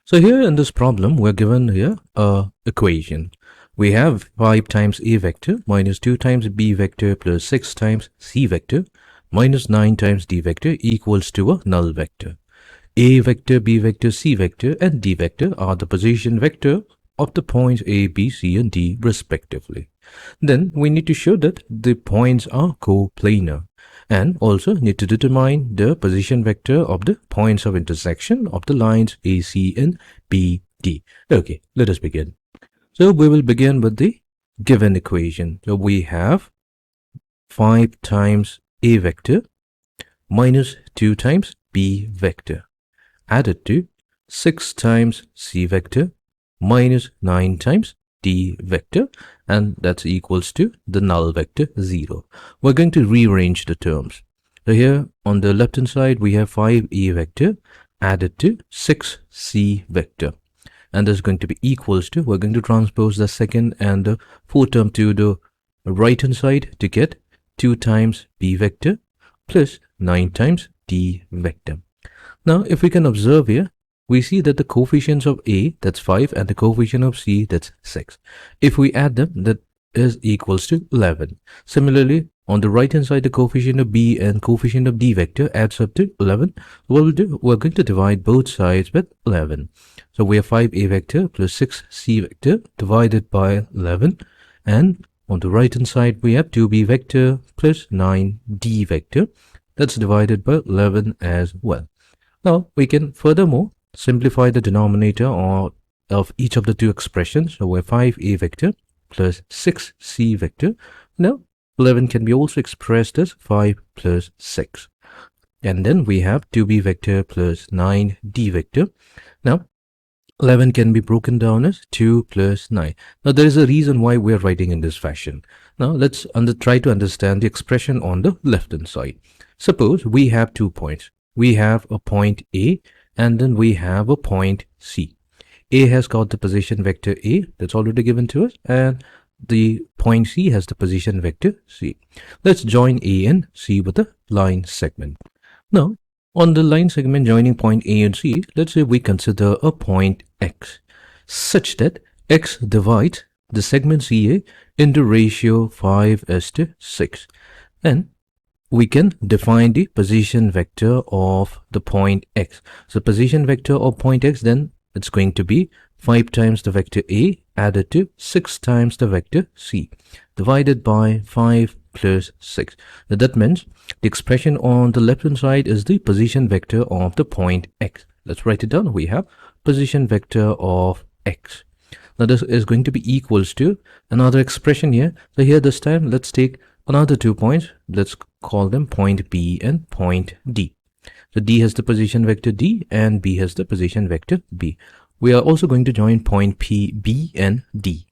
So here in this problem, we're given here a equation. We have 5 times a vector minus 2 times b vector plus 6 times c vector minus 9 times d vector equals to a null vector. A vector, b vector, c vector and d vector are the position vector of the points a, b, c and d respectively. Then we need to show that the points are coplanar, and also need to determine the position vector of the points of intersection of the lines AC and BD. Okay, let us begin. So we will begin with the given equation. So we have 5 times A vector minus 2 times B vector added to 6 times C vector minus 9 times D vector, and that's equals to the null vector 0. We're going to rearrange the terms. So here on the left hand side we have 5A vector added to 6C vector, and this is going to be equals to, we're going to transpose the second and the fourth term to the right hand side to get 2 times B vector plus 9 times D vector. Now if we can observe here, we see that the coefficients of A, that's 5, and the coefficient of C, that's 6. If we add them, that is equals to 11. Similarly, on the right hand side, the coefficient of B and coefficient of D vector adds up to 11. What we'll do, we're going to divide both sides with 11. So we have 5A vector plus 6C vector divided by 11. And on the right hand side, we have 2B vector plus 9D vector. That's divided by 11 as well. Now, we can furthermore simplify the denominator of each of the two expressions. So we're 5A vector plus 6C vector. Now 11 can be also expressed as 5 plus 6. And then we have 2B vector plus 9D vector. Now 11 can be broken down as 2 plus 9. Now there is a reason why we're writing in this fashion. Now let's try to understand the expression on the left hand side. Suppose we have 2 points. We have a point A and then we have a point C. A has got the position vector A, that's already given to us, and the point C has the position vector C. Let's join A and C with a line segment. Now, on the line segment joining point A and C, let's say we consider a point X, such that X divides the segment CA into ratio 5:6. And we can define the position vector of the point X. So position vector of point X, then it's going to be 5 times the vector A added to 6 times the vector C divided by 5 plus 6. Now that means the expression on the left hand side is the position vector of the point X. Let's write it down. We have position vector of X. Now this is going to be equals to another expression here. So here this time let's take another 2 points. Let's call them point B and point D. So D has the position vector D and B has the position vector B. We are also going to join point P, B and D.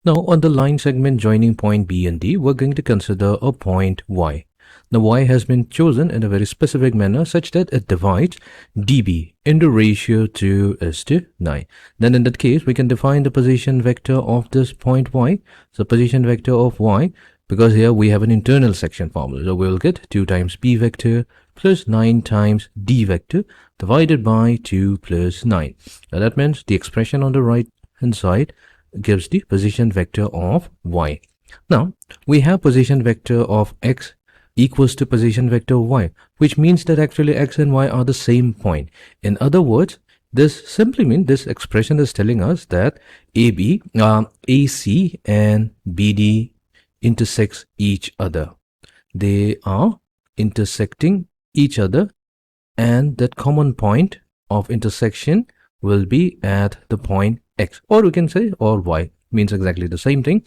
Now on the line segment joining point B and D, we're going to consider a point Y. Now Y has been chosen in a very specific manner such that it divides DB into ratio 2:9. Then in that case, we can define the position vector of this point Y. So position vector of Y, because here we have an internal section formula. So we will get 2 times B vector plus 9 times D vector divided by 2 plus 9. Now that means the expression on the right hand side gives the position vector of Y. Now we have position vector of X equals to position vector of Y, which means that actually X and Y are the same point. In other words, this simply means this expression is telling us that AC and BD intersects each other. They are intersecting each other, and that common point of intersection will be at the point X, or we can say or Y, means exactly the same thing.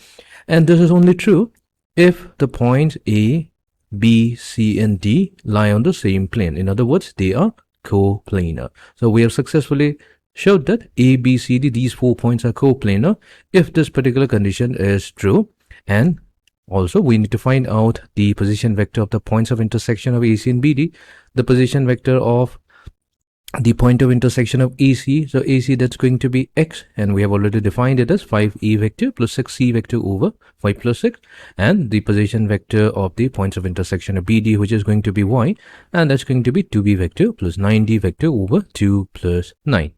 And this is only true if the points A, B, C and D lie on the same plane. In other words, they are coplanar. So we have successfully showed that A, B, C, D, these 4 points are coplanar if this particular condition is true. And also, we need to find out the position vector of the points of intersection of AC and BD, the position vector of the point of intersection of AC. So AC, that's going to be X, and we have already defined it as 5A vector plus 6C vector over 5 plus 6, and the position vector of the points of intersection of BD, which is going to be Y, and that's going to be 2B vector plus 9D vector over 2 plus 9.